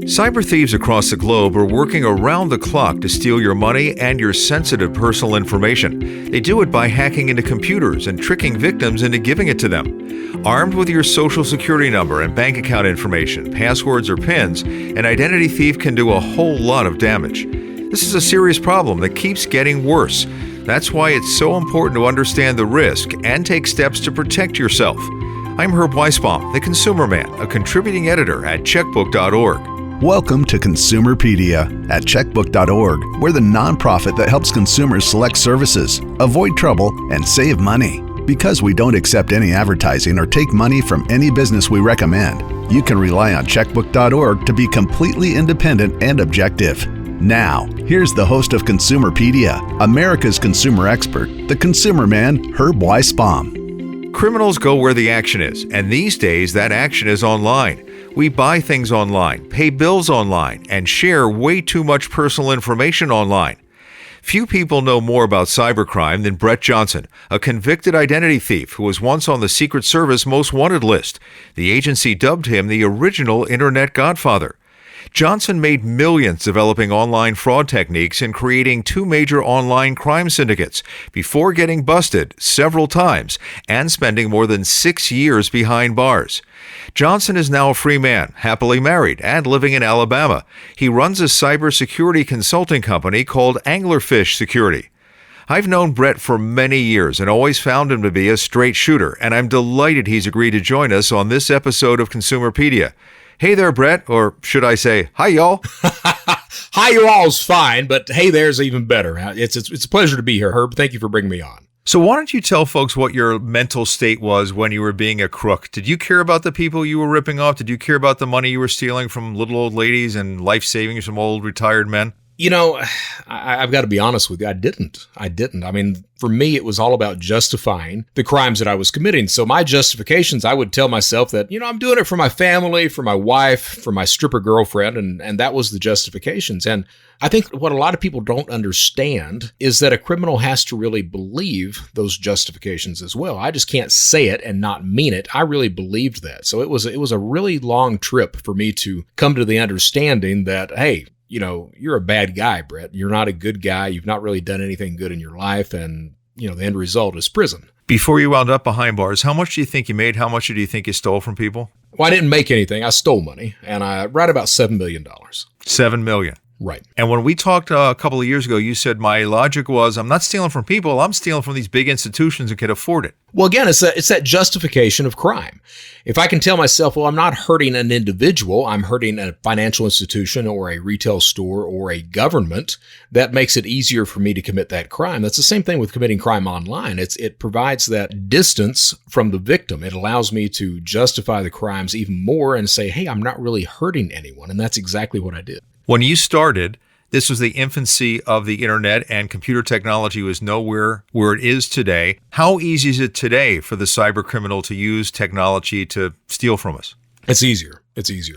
Cyberthieves across the globe are working around the clock to steal your money and your sensitive personal information. They do it by hacking into computers and tricking victims into giving it to them. Armed with your social security number and bank account information, passwords or PINs, an identity thief can do a whole lot of damage. This is a serious problem that keeps getting worse. That's why it's so important to understand the risk and take steps to protect yourself. I'm Herb Weisbaum, the Consumer Man, a contributing editor at checkbook.org. Welcome to Consumerpedia at checkbook.org. We're the nonprofit that helps consumers select services, avoid trouble, and save money. Because we don't accept any advertising or take money from any business we recommend, you can rely on checkbook.org to be completely independent and objective. Now, here's the host of Consumerpedia, America's consumer expert, the Consumer Man, Herb Weisbaum. Criminals go where the action is, and these days that action is online. We buy things online, pay bills online, and share way too much personal information online. Few people know more about cybercrime than Brett Johnson, a convicted identity thief who was once on the Secret Service Most Wanted list. The agency dubbed him the original Internet Godfather. Johnson made millions developing online fraud techniques and creating two major online crime syndicates before getting busted several times and spending more than 6 years behind bars. Johnson is now a free man, happily married, and living in Alabama. He runs a cybersecurity consulting company called Anglerfish Security. I've known Brett for many years and always found him to be a straight shooter, and I'm delighted he's agreed to join us on this episode of Consumerpedia. Hey there, Brett, or should I say, hi, y'all. Hi, y'all's fine, but hey there's even better. It's a pleasure to be here, Herb. Thank you for bringing me on. So why don't you tell folks what your mental state was when you were being a crook? Did you care about the people you were ripping off? Did you care about the money you were stealing from little old ladies and life savings from old retired men? You know, I've got to be honest with you. I didn't. I mean, for me, it was all about justifying the crimes that I was committing. So my justifications, I would tell myself that, I'm doing it for my family, for my wife, for my stripper girlfriend, and that was the justifications. And I think what a lot of people don't understand is that a criminal has to really believe those justifications as well. I just can't say it and not mean it. I really believed that. So it was a really long trip for me to come to the understanding that, hey, you're a bad guy, Brett. You're not a good guy. You've not really done anything good in your life. And, the end result is prison. Before you wound up behind bars, how much do you think you made? How much do you think you stole from people? Well, I didn't make anything. I stole money, and I right about $7 million. $7 million. Right. And when we talked a couple of years ago, you said my logic was I'm not stealing from people. I'm stealing from these big institutions that can afford it. Well, again, it's that justification of crime. If I can tell myself, well, I'm not hurting an individual, I'm hurting a financial institution or a retail store or a government, that makes it easier for me to commit that crime. That's the same thing with committing crime online. It provides that distance from the victim. It allows me to justify the crimes even more and say, hey, I'm not really hurting anyone. And that's exactly what I did. When you started, this was the infancy of the internet and computer technology was nowhere where it is today. How easy is it today for the cyber criminal to use technology to steal from us? It's easier.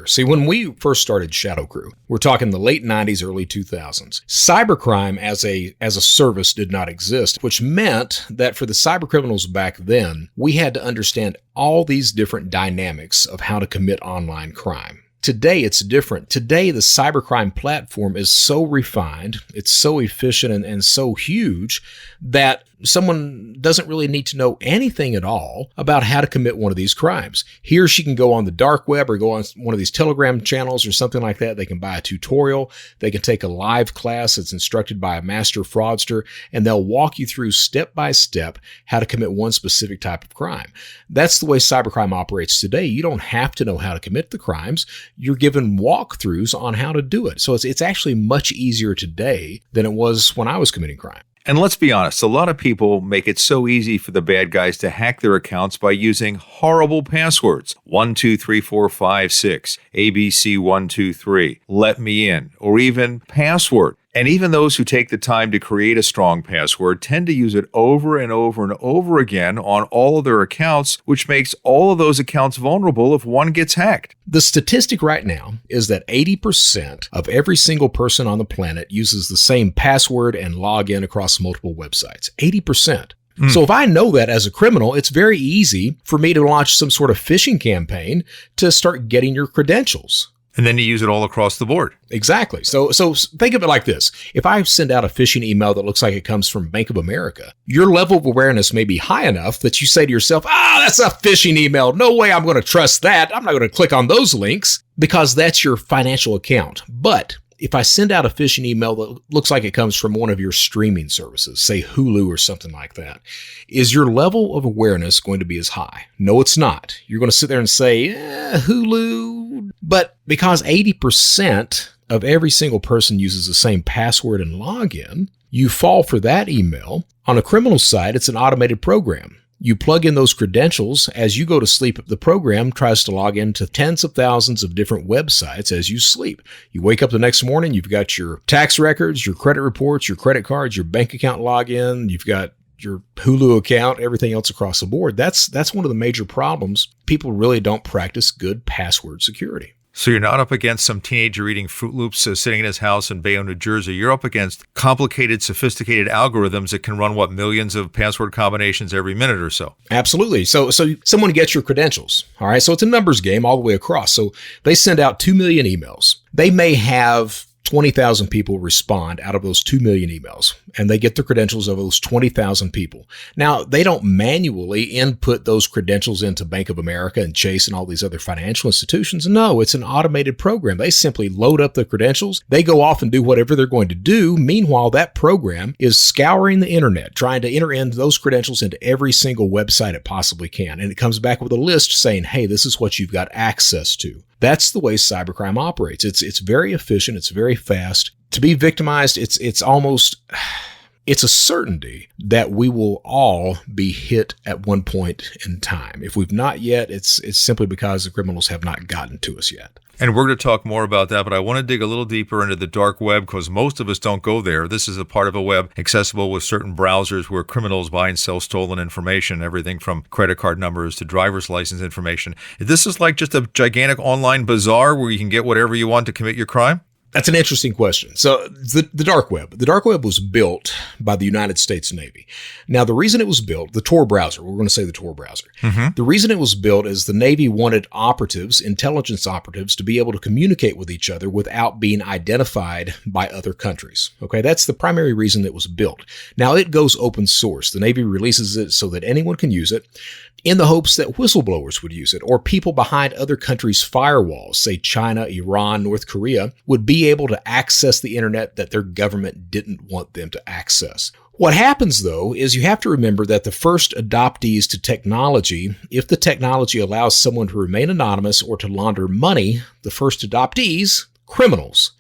See, when we first started Shadow Crew, we're talking the late 90s, early 2000s, cybercrime as a service did not exist, which meant that for the cyber criminals back then, we had to understand all these different dynamics of how to commit online crime. Today, it's different. Today, the cybercrime platform is so refined, it's so efficient and so huge that someone doesn't really need to know anything at all about how to commit one of these crimes. He or she can go on the dark web or go on one of these Telegram channels or something like that. They can buy a tutorial. They can take a live class that's instructed by a master fraudster, and they'll walk you through step by step how to commit one specific type of crime. That's the way cybercrime operates today. You don't have to know how to commit the crimes. You're given walkthroughs on how to do it. So it's actually much easier today than it was when I was committing crime. And let's be honest, a lot of people make it so easy for the bad guys to hack their accounts by using horrible passwords. 123456, ABC123, let me in, or even password. And even those who take the time to create a strong password tend to use it over and over and over again on all of their accounts, which makes all of those accounts vulnerable if one gets hacked. The statistic right now is that 80% of every single person on the planet uses the same password and login across multiple websites. 80%. So if I know that as a criminal, it's very easy for me to launch some sort of phishing campaign to start getting your credentials. And then you use it all across the board. Exactly. So think of it like this. If I send out a phishing email that looks like it comes from Bank of America, your level of awareness may be high enough that you say to yourself, that's a phishing email. No way I'm going to trust that. I'm not going to click on those links because that's your financial account. But if I send out a phishing email that looks like it comes from one of your streaming services, say Hulu or something like that, is your level of awareness going to be as high? No, it's not. You're going to sit there and say, Hulu. But because 80% of every single person uses the same password and login, you fall for that email. On a criminal side, it's an automated program. You plug in those credentials. As you go to sleep, the program tries to log into tens of thousands of different websites as you sleep. You wake up the next morning, you've got your tax records, your credit reports, your credit cards, your bank account login, you've got your Hulu account, everything else across the board. That's one of the major problems. People really don't practice good password security. So you're not up against some teenager eating Fruit Loops sitting in his house in Bayonne, New Jersey. You're up against complicated, sophisticated algorithms that can run, millions of password combinations every minute or so. Absolutely. So someone gets your credentials. All right. So it's a numbers game all the way across. So they send out 2 million emails. They may have 20,000 people respond out of those 2 million emails, and they get the credentials of those 20,000 people. Now, they don't manually input those credentials into Bank of America and Chase and all these other financial institutions. No, it's an automated program. They simply load up the credentials. They go off and do whatever they're going to do. Meanwhile, that program is scouring the internet, trying to enter in those credentials into every single website it possibly can. And it comes back with a list saying, hey, this is what you've got access to. That's the way cybercrime operates. It's very efficient. It's very fast. To be victimized, it's a certainty that we will all be hit at one point in time. If we've not yet, it's simply because the criminals have not gotten to us yet. And we're going to talk more about that, but I want to dig a little deeper into the dark web because most of us don't go there. This is a part of a web accessible with certain browsers where criminals buy and sell stolen information, everything from credit card numbers to driver's license information. This is like just a gigantic online bazaar where you can get whatever you want to commit your crime? That's an interesting question. So the dark web was built by the United States Navy. Now, the reason it was built, the Tor browser, we're going to say the Tor browser. The reason it was built is the Navy wanted intelligence operatives to be able to communicate with each other without being identified by other countries. Okay, that's the primary reason it was built. Now, it goes open source. The Navy releases it so that anyone can use it in the hopes that whistleblowers would use it or people behind other countries' firewalls, say China, Iran, North Korea, would be able to access the internet that their government didn't want them to access. What happens, though, is you have to remember that the first adoptees to technology, if the technology allows someone to remain anonymous or to launder money, the first adoptees, criminals.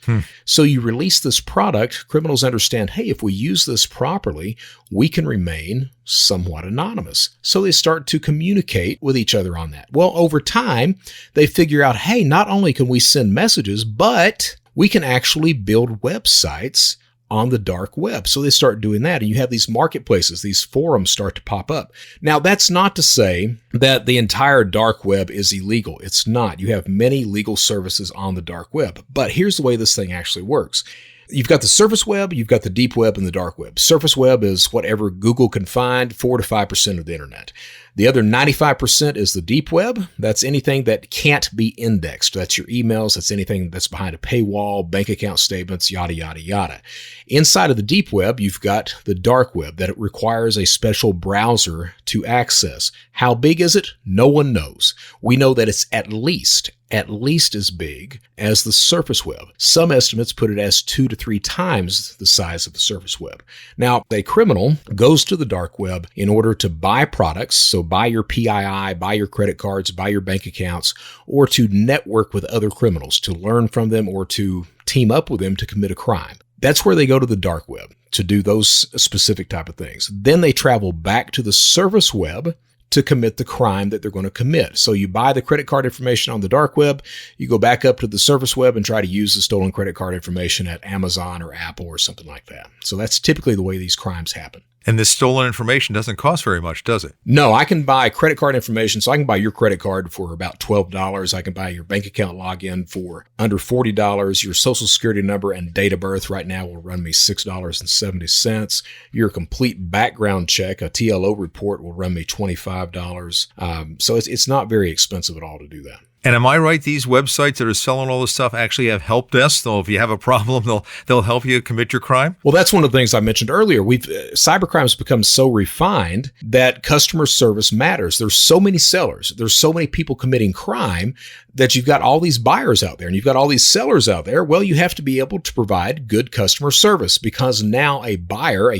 So you release this product, criminals understand, hey, if we use this properly, we can remain somewhat anonymous. So they start to communicate with each other on that. Well, over time, they figure out, hey, not only can we send messages, but we can actually build websites on the dark web. So they start doing that. And you have these marketplaces, these forums start to pop up. Now, that's not to say that the entire dark web is illegal. It's not. You have many legal services on the dark web. But here's the way this thing actually works. You've got the surface web, you've got the deep web, and the dark web. Surface web is whatever Google can find, 4 to 5% of the internet. The other 95% is the deep web. That's anything that can't be indexed. That's your emails. That's anything that's behind a paywall, bank account statements, yada, yada, yada. Inside of the deep web, you've got the dark web that it requires a special browser to access. How big is it? No one knows. We know that it's at least as big as the surface web. Some estimates put it as 2 to 3 times the size of the surface web. Now, a criminal goes to the dark web in order to buy products, so buy your PII, buy your credit cards, buy your bank accounts, or to network with other criminals, to learn from them or to team up with them to commit a crime. That's where they go to the dark web to do those specific type of things. Then they travel back to the surface web to commit the crime that they're going to commit. So you buy the credit card information on the dark web, you go back up to the surface web and try to use the stolen credit card information at Amazon or Apple or something like that. So that's typically the way these crimes happen. And this stolen information doesn't cost very much, does it? No, I can buy credit card information. So I can buy your credit card for about $12. I can buy your bank account login for under $40. Your social security number and date of birth right now will run me $6.70. Your complete background check, a TLO report, will run me $25. So it's not very expensive at all to do that. And am I right? These websites that are selling all this stuff actually have help desks. So if you have a problem, they'll help you commit your crime. Well, that's one of the things I mentioned earlier. Cybercrime has become so refined that customer service matters. There's so many sellers. There's so many people committing crime that you've got all these buyers out there and you've got all these sellers out there. Well, you have to be able to provide good customer service because now a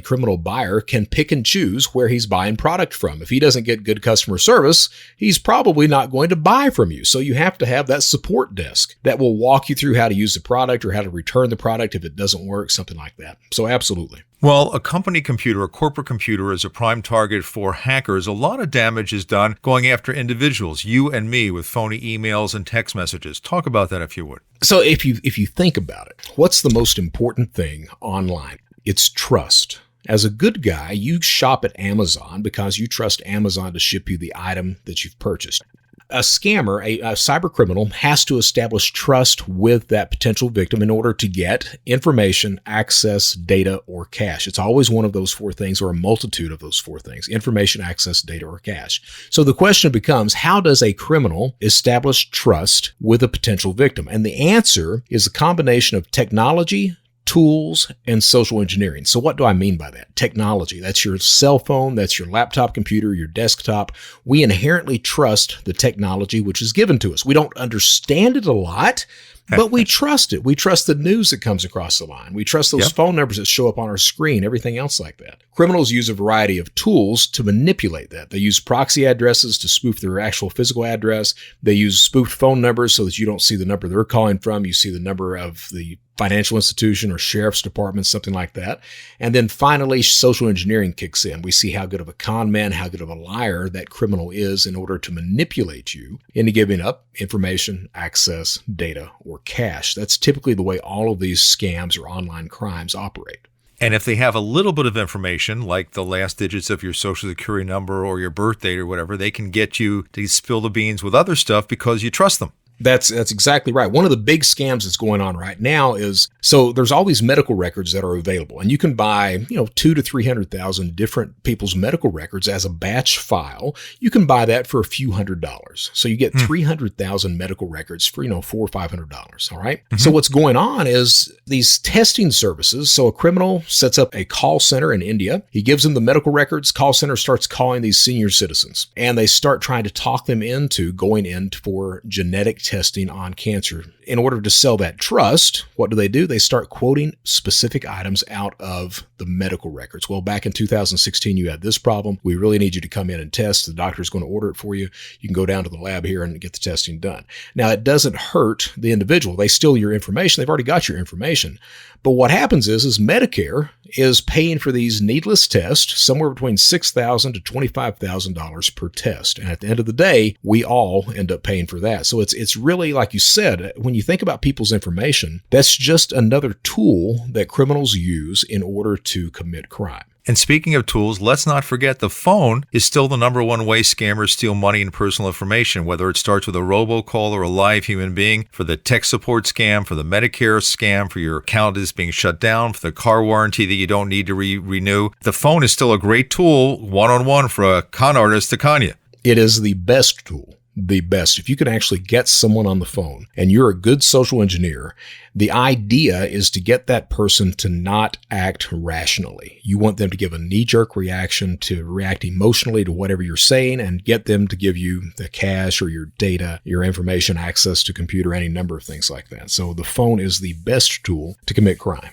criminal buyer, can pick and choose where he's buying product from. If he doesn't get good customer service, he's probably not going to buy from you. So you have to have that support desk that will walk you through how to use the product or how to return the product if it doesn't work, something like that. So absolutely. Well, a company computer, a corporate computer, is a prime target for hackers. A lot of damage is done going after individuals, you and me, with phony emails and text messages. Talk about that if you would. So if you think about it, what's the most important thing online? It's trust. As a good guy, you shop at Amazon because you trust Amazon to ship you the item that you've purchased. A scammer, a cyber criminal, has to establish trust with that potential victim in order to get information, access, data, or cash. It's always one of those four things or a multitude of those four things: information, access, data, or cash. So the question becomes, how does a criminal establish trust with a potential victim? And the answer is a combination of technology, tools, and social engineering. So what do I mean by that? Technology. That's your cell phone. That's your laptop computer, your desktop. We inherently trust the technology which is given to us. We don't understand it a lot, but we trust it. We trust the news that comes across the line. We trust those phone numbers that show up on our screen, everything else like that. Criminals use a variety of tools to manipulate that. They use proxy addresses to spoof their actual physical address. They use spoofed phone numbers so that you don't see the number they're calling from. You see the number of the financial institution or sheriff's department, something like that. And then finally, social engineering kicks in. We see how good of a con man, how good of a liar that criminal is in order to manipulate you into giving up information, access, data, or cash. That's typically the way all of these scams or online crimes operate. And if they have a little bit of information, like the last digits of your social security number or your birth date or whatever, they can get you to spill the beans with other stuff because you trust them. That's exactly right. One of the big scams that's going on right now is, so there's all these medical records that are available, and you can buy, 200,000 to 300,000 different people's medical records as a batch file. You can buy that for a few $100s. So you get 300,000 medical records for, $400 or $500. All right. Mm-hmm. So what's going on is these testing services. So a criminal sets up a call center in India. He gives them the medical records. Call center starts calling these senior citizens, and they start trying to talk them into going in for genetic testing on cancer. In order to sell that trust, what do? They start quoting specific items out of the medical records. Well, back in 2016, you had this problem. We really need you to come in and test. The doctor's going to order it for you. You can go down to the lab here and get the testing done. Now, it doesn't hurt the individual. They steal your information. They've already got your information. But what happens is Medicare is paying for these needless tests somewhere between $6,000 to $25,000 per test. And at the end of the day, we all end up paying for that. So it's really, like you said, when you think about people's information, that's just another tool that criminals use in order to commit crime. And speaking of tools, let's not forget the phone is still the number one way scammers steal money and personal information, whether it starts with a robocall or a live human being, for the tech support scam, for the Medicare scam, for your account is being shut down, for the car warranty that you don't need to renew. The phone is still a great tool, one-on-one, for a con artist to con you. It is the best tool. The best. If you can actually get someone on the phone and you're a good social engineer, the idea is to get that person to not act rationally. You want them to give a knee-jerk reaction, to react emotionally to whatever you're saying, and get them to give you the cash or your data, your information, access to computer, any number of things like that. So the phone is the best tool to commit crime.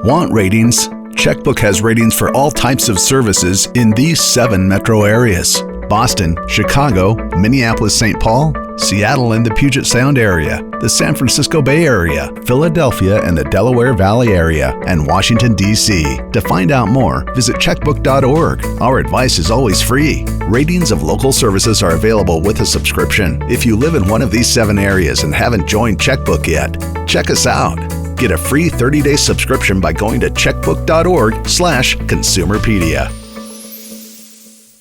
Want ratings? Checkbook has ratings for all types of services in these 7 metro areas: Boston, Chicago, Minneapolis-St. Paul, Seattle and the Puget Sound area, the San Francisco Bay Area, Philadelphia and the Delaware Valley area, and Washington, D.C. To find out more, visit checkbook.org. Our advice is always free. Ratings of local services are available with a subscription. If you live in one of these 7 areas and haven't joined Checkbook yet, check us out. Get a free 30-day subscription by going to checkbook.org/consumerpedia.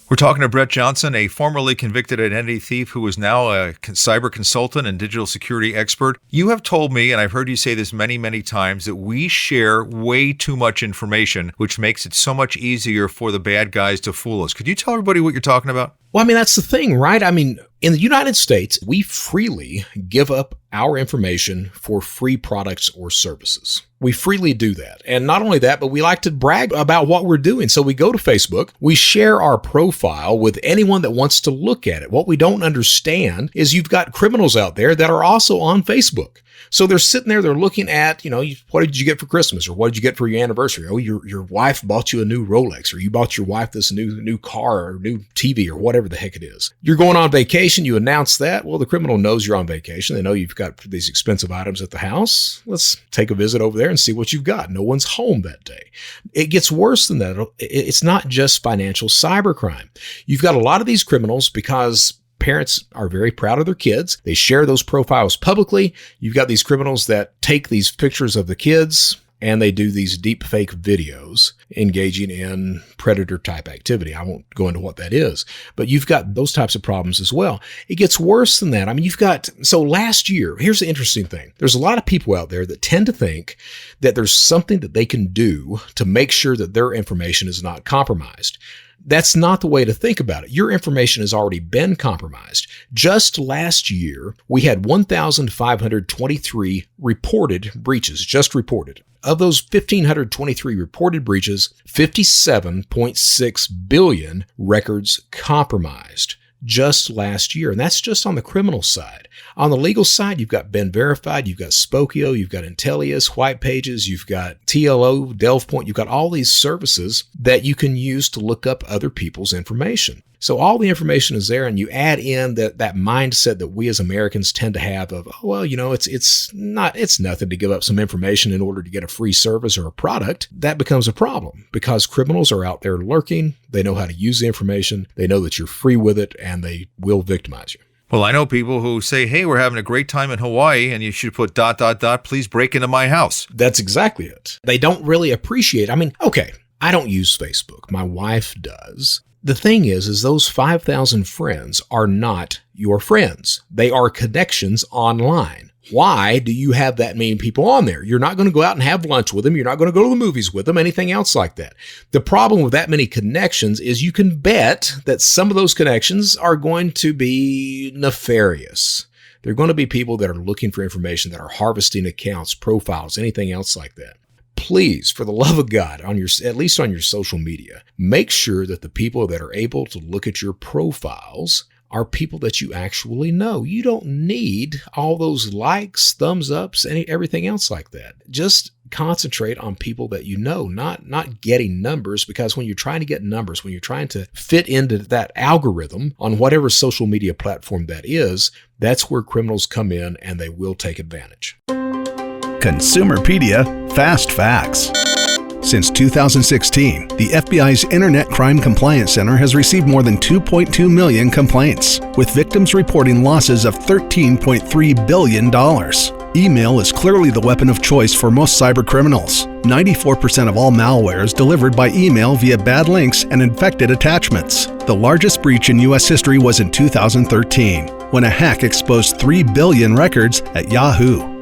We're talking to Brett Johnson, a formerly convicted identity thief who is now a cyber consultant and digital security expert. You have told me, and I've heard you say this many, many times, that we share way too much information, which makes it so much easier for the bad guys to fool us. Could you tell everybody what you're talking about? Well, I mean, that's the thing, right? I mean, in the United States, we freely give up our information for free products or services. We freely do that. And not only that, but we like to brag about what we're doing. So we go to Facebook, we share our profile with anyone that wants to look at it. What we don't understand is you've got criminals out there that are also on Facebook. So they're sitting there, they're looking at, what did you get for Christmas, or what did you get for your anniversary? Oh, your wife bought you a new Rolex, or you bought your wife this new car or new TV or whatever the heck it is. You're going on vacation, you announce that. Well, the criminal knows you're on vacation. They know you've got these expensive items at the house. Let's take a visit over there and see what you've got. No one's home that day. It gets worse than that. It's not just financial cybercrime. You've got a lot of these criminals because parents are very proud of their kids. They share those profiles publicly. You've got these criminals that take these pictures of the kids and they do these deep fake videos engaging in predator type activity. I won't go into what that is, but you've got those types of problems as well. It gets worse than that. I mean, so last year, here's the interesting thing. There's a lot of people out there that tend to think that there's something that they can do to make sure that their information is not compromised. That's not the way to think about it. Your information has already been compromised. Just last year, we had 1,523 reported breaches, just reported. Of those 1,523 reported breaches, 57.6 billion records compromised just last year. And that's just on the criminal side. On the legal side, you've got Ben Verified, you've got Spokio, you've got Intellius, White Pages, you've got TLO, DelvePoint, you've got all these services that you can use to look up other people's information. So all the information is there, and you add in that mindset that we as Americans tend to have of, oh, well, it's nothing to give up some information in order to get a free service or a product. That becomes a problem because criminals are out there lurking. They know how to use the information. They know that you're free with it, and they will victimize you. Well, I know people who say, hey, we're having a great time in Hawaii, and you should put ... please break into my house. That's exactly it. They don't really appreciate. I mean, okay, I don't use Facebook. My wife does. The thing is those 5,000 friends are not your friends. They are connections online. Why do you have that many people on there? You're not going to go out and have lunch with them. You're not going to go to the movies with them, anything else like that. The problem with that many connections is you can bet that some of those connections are going to be nefarious. They're going to be people that are looking for information, that are harvesting accounts, profiles, anything else like that. Please, for the love of God, at least on your social media, make sure that the people that are able to look at your profiles are people that you actually know. You don't need all those likes, thumbs ups, and everything else like that. Just concentrate on people that you know, not getting numbers, because when you're trying to get numbers, when you're trying to fit into that algorithm on whatever social media platform that is, that's where criminals come in and they will take advantage. Consumerpedia Fast Facts. Since 2016, the FBI's Internet Crime Compliance Center has received more than 2.2 million complaints, with victims reporting losses of $13.3 billion. Email is clearly the weapon of choice for most cybercriminals. 94% of all malware is delivered by email via bad links and infected attachments. The largest breach in U.S. history was in 2013, when a hack exposed 3 billion records at Yahoo.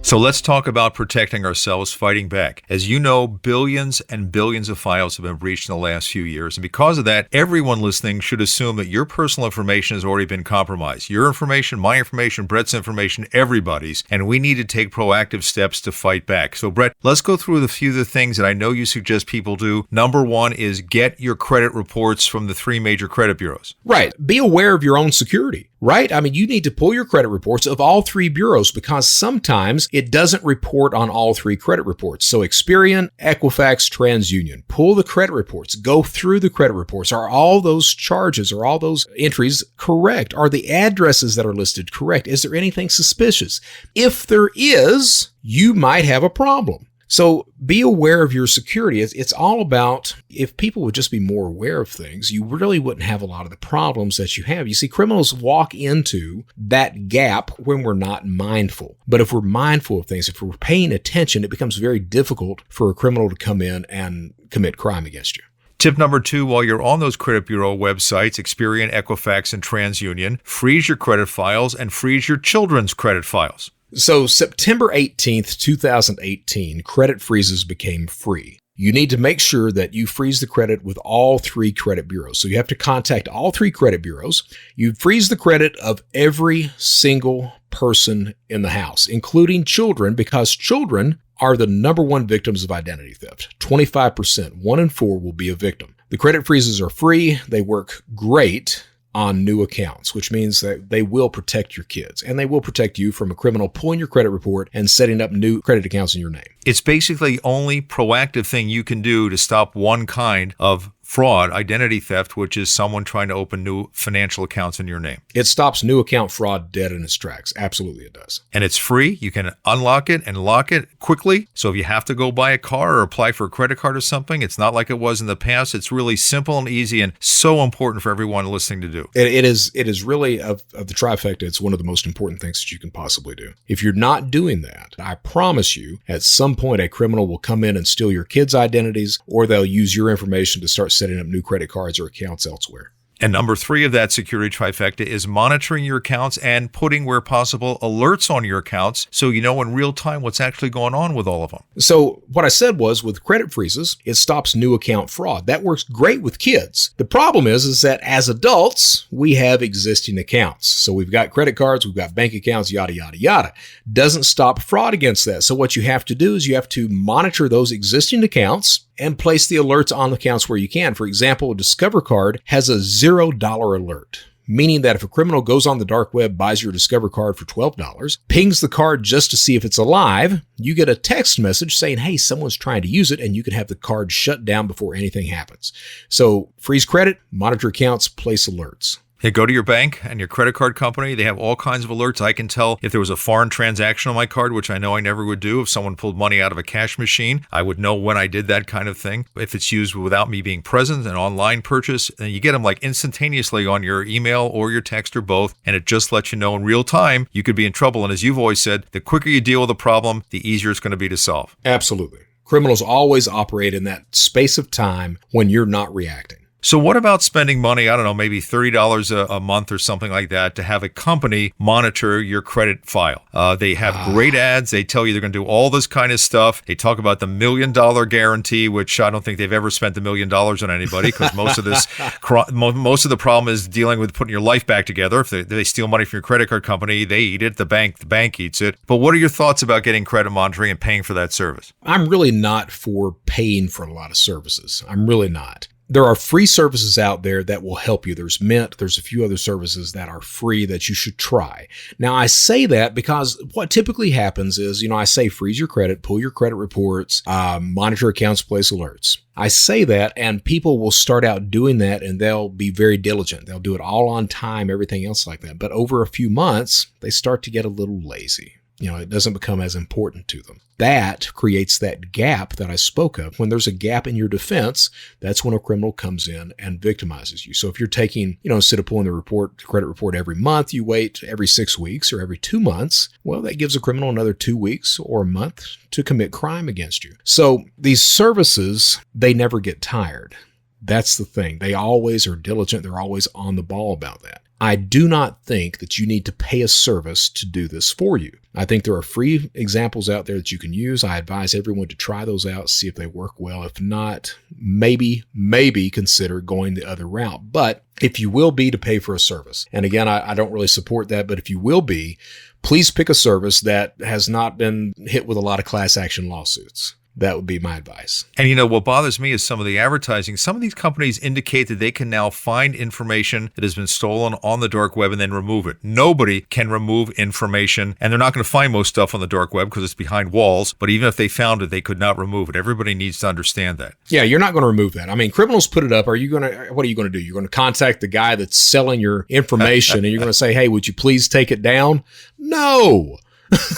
So let's talk about protecting ourselves, fighting back. As you know, billions and billions of files have been breached in the last few years. And because of that, everyone listening should assume that your personal information has already been compromised. Your information, my information, Brett's information, everybody's. And we need to take proactive steps to fight back. So Brett, let's go through a few of the things that I know you suggest people do. Number one is get your credit reports from the 3 major credit bureaus. Right. Be aware of your own security. Right? I mean, you need to pull your credit reports of all 3 bureaus because sometimes it doesn't report on all 3 credit reports. So Experian, Equifax, TransUnion, pull the credit reports, go through the credit reports. Are all those charges, are all those entries correct? Are the addresses that are listed correct? Is there anything suspicious? If there is, you might have a problem. So be aware of your security. It's all about, if people would just be more aware of things, you really wouldn't have a lot of the problems that you have. You see, criminals walk into that gap when we're not mindful. But if we're mindful of things, if we're paying attention, it becomes very difficult for a criminal to come in and commit crime against you. Tip number 2, while you're on those credit bureau websites, Experian, Equifax, and TransUnion, freeze your credit files and freeze your children's credit files. So September 18th, 2018, credit freezes became free. you need to make sure that you freeze the credit with all 3 credit bureaus. So you have to contact all 3 credit bureaus. You freeze the credit of every single person in the house, including children, because children are the number 1 victims of identity theft. 25%, 1 in 4 will be a victim. The credit freezes are free. They work great on new accounts, which means that they will protect your kids and they will protect you from a criminal pulling your credit report and setting up new credit accounts in your name. It's basically the only proactive thing you can do to stop one kind of fraud, identity theft, which is someone trying to open new financial accounts in your name. It stops new account fraud dead in its tracks. Absolutely it does. And it's free. You can unlock it and lock it quickly. So if you have to go buy a car or apply for a credit card or something, it's not like it was in the past. It's really simple and easy and so important for everyone listening to do. It is really, of the trifecta, it's one of the most important things that you can possibly do. If you're not doing that, I promise you, at some point, a criminal will come in and steal your kids' identities, or they'll use your information to start setting up new credit cards or accounts elsewhere. And number 3 of that security trifecta is monitoring your accounts and putting, where possible, alerts on your accounts so you know in real time what's actually going on with all of them. So what I said was, with credit freezes, it stops new account fraud. That works great with kids. The problem is that as adults, we have existing accounts. So we've got credit cards, we've got bank accounts, yada, yada, yada. Doesn't stop fraud against that. So what you have to do is you have to monitor those existing accounts and place the alerts on the accounts where you can. For example, a Discover card has a $0 alert, meaning that if a criminal goes on the dark web, buys your Discover card for $12, pings the card just to see if it's alive, you get a text message saying, hey, someone's trying to use it, and you can have the card shut down before anything happens. So freeze credit, monitor accounts, place alerts. You go to your bank and your credit card company. They have all kinds of alerts. I can tell if there was a foreign transaction on my card, which I know I never would do. If someone pulled money out of a cash machine, I would know when I did that kind of thing. If it's used without me being present, an online purchase, and you get them like instantaneously on your email or your text or both, and it just lets you know in real time you could be in trouble. And as you've always said, the quicker you deal with a problem, the easier it's going to be to solve. Absolutely. Criminals always operate in that space of time when you're not reacting. So what about spending money, I don't know, maybe $30 a month or something like that to have a company monitor your credit file? They have great ads. They tell you they're going to do all this kind of stuff. They talk about the $1 million guarantee, which I don't think they've ever spent $1 million on anybody, because most of the problem is dealing with putting your life back together. If they steal money from your credit card company, they eat it. The bank eats it. But what are your thoughts about getting credit monitoring and paying for that service? I'm really not for paying for a lot of services. I'm really not. There are free services out there that will help you. There's Mint. There's a few other services that are free that you should try. Now, I say that because what typically happens is, I say freeze your credit, pull your credit reports, monitor accounts, place alerts. I say that, and people will start out doing that, and they'll be very diligent. They'll do it all on time, everything else like that. But over a few months, they start to get a little lazy. It doesn't become as important to them. That creates that gap that I spoke of. When there's a gap in your defense, that's when a criminal comes in and victimizes you. So if you're taking, instead of pulling the credit report every month, you wait every 6 weeks or every 2 months, well, that gives a criminal another 2 weeks or a month to commit crime against you. So these services, they never get tired. That's the thing. They always are diligent. They're always on the ball about that. I do not think that you need to pay a service to do this for you. I think there are free examples out there that you can use. I advise everyone to try those out, see if they work well. If not, maybe consider going the other route. But if you will be to pay for a service, and again, I don't really support that, but if you will be, please pick a service that has not been hit with a lot of class action lawsuits. That would be my advice. And what bothers me is some of the advertising. Some of these companies indicate that they can now find information that has been stolen on the dark web and then remove it. Nobody can remove information, and they're not going to find most stuff on the dark web because it's behind walls. But even if they found it, they could not remove it. Everybody needs to understand that. Yeah, you're not going to remove that. I mean, criminals put it up. What are you going to do? You're going to contact the guy that's selling your information and you're going to say, hey, would you please take it down? No.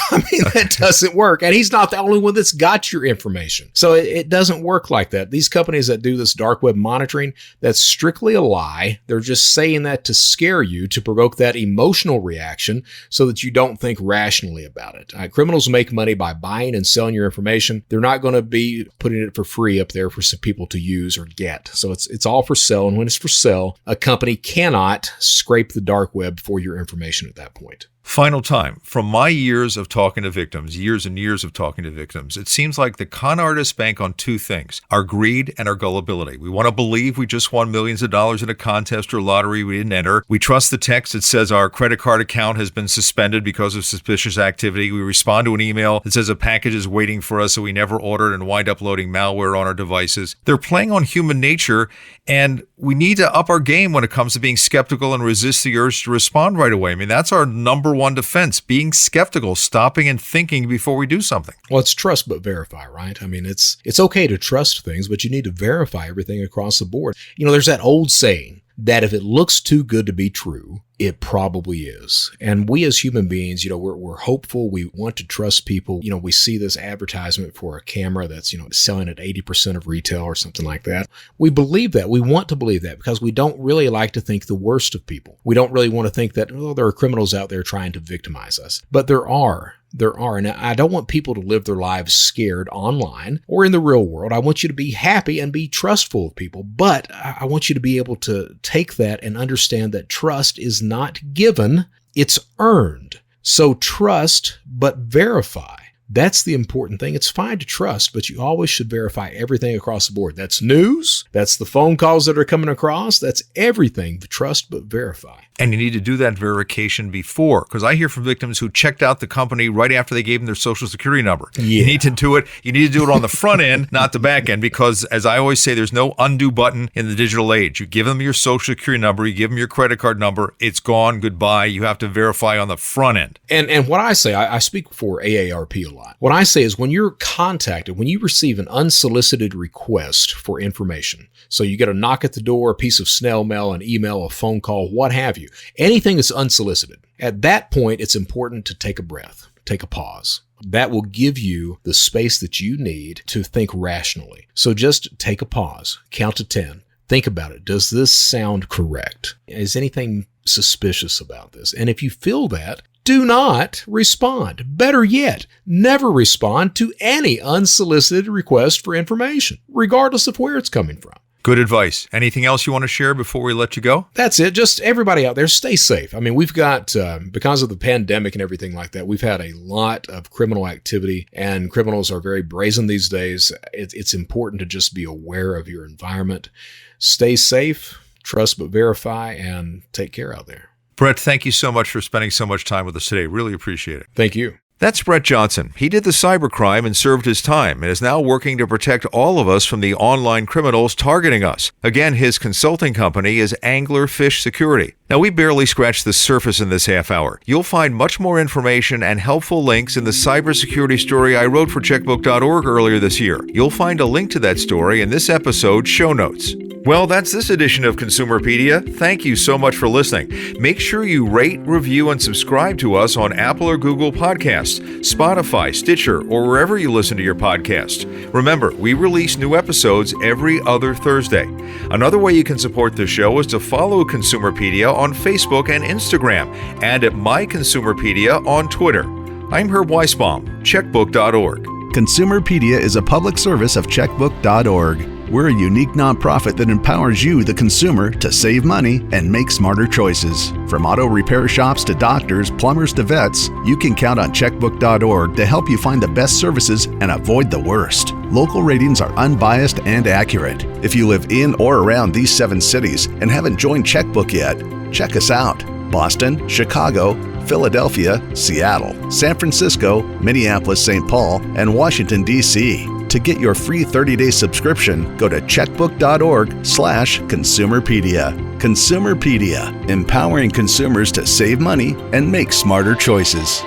I mean, that doesn't work. And he's not the only one that's got your information. So it doesn't work like that. These companies that do this dark web monitoring, that's strictly a lie. They're just saying that to scare you, to provoke that emotional reaction so that you don't think rationally about it. Criminals make money by buying and selling your information. They're not going to be putting it for free up there for some people to use or get. So it's all for sale. And when it's for sale, a company cannot scrape the dark web for your information at that point. Final time. From my years of talking to victims, years and years of talking to victims, it seems like the con artists bank on two things: our greed and our gullibility. We want to believe we just won millions of dollars in a contest or lottery we didn't enter. We trust the text that says our credit card account has been suspended because of suspicious activity. We respond to an email that says a package is waiting for us, so we never ordered, and wind up loading malware on our devices. They're playing on human nature, and we need to up our game when it comes to being skeptical and resist the urge to respond right away. I mean, that's our number one defense: being skeptical, stopping and thinking before we do something. Well, it's trust but verify, right? I mean, it's okay to trust things, but you need to verify everything across the board. You know, there's that old saying that if it looks too good to be true, it probably is. And we as human beings, you know, we're hopeful. We want to trust people. You know, we see this advertisement for a camera that's, you know, selling at 80% of retail or something like that. We believe that. We want to believe that because we don't really like to think the worst of people. We don't really want to think that, oh, there are criminals out there trying to victimize us. But there are. And I don't want people to live their lives scared online or in the real world. I want you to be happy and be trustful of people, but I want you to be able to take that and understand that trust is not given, it's earned. So trust, but verify. That's the important thing. It's fine to trust, but you always should verify everything across the board. That's news. That's the phone calls that are coming across. That's everything. Trust, but verify. And you need to do that verification before, because I hear from victims who checked out the company right after they gave them their social security number. Yeah. You need to do it. You need to do it on the front end, not the back end, because as I always say, there's no undo button in the digital age. You give them your social security number, you give them your credit card number, it's gone, goodbye. You have to verify on the front end. And what I say, I speak for AARP a lot. What I say is when you're contacted, when you receive an unsolicited request for information, so you get a knock at the door, a piece of snail mail, an email, a phone call, what have you, anything that's unsolicited, at that point, it's important to take a breath, take a pause. That will give you the space that you need to think rationally. So just take a pause, count to 10, think about it. Does this sound correct? Is anything suspicious about this? And if you feel that, do not respond. Better yet, never respond to any unsolicited request for information, regardless of where it's coming from. Good advice. Anything else you want to share before we let you go? That's it. Just everybody out there, stay safe. I mean, we've got, because of the pandemic and everything like that, we've had a lot of criminal activity, and criminals are very brazen these days. It's important to just be aware of your environment. Stay safe, trust but verify, and take care out there. Brett, thank you so much for spending so much time with us today. Really appreciate it. Thank you. That's Brett Johnson. He did the cybercrime and served his time and is now working to protect all of us from the online criminals targeting us. Again, his consulting company is Anglerfish Security. Now, we barely scratched the surface in this half hour. You'll find much more information and helpful links in the cybersecurity story I wrote for checkbook.org earlier this year. You'll find a link to that story in this episode's show notes. Well, that's this edition of Consumerpedia. Thank you so much for listening. Make sure you rate, review, and subscribe to us on Apple or Google Podcasts, Spotify, Stitcher, or wherever you listen to your podcasts. Remember, we release new episodes every other Thursday. Another way you can support the show is to follow Consumerpedia on Facebook and Instagram, and at My Consumerpedia on Twitter. I'm Herb Weisbaum, checkbook.org. Consumerpedia is a public service of checkbook.org. We're a unique nonprofit that empowers you, the consumer, to save money and make smarter choices. From auto repair shops to doctors, plumbers to vets, you can count on checkbook.org to help you find the best services and avoid the worst. Local ratings are unbiased and accurate. If you live in or around these 7 cities and haven't joined Checkbook yet, check us out. Boston, Chicago, Philadelphia, Seattle, San Francisco, Minneapolis, St. Paul, and Washington, D.C. To get your free 30-day subscription, go to checkbook.org/Consumerpedia. Consumerpedia, empowering consumers to save money and make smarter choices.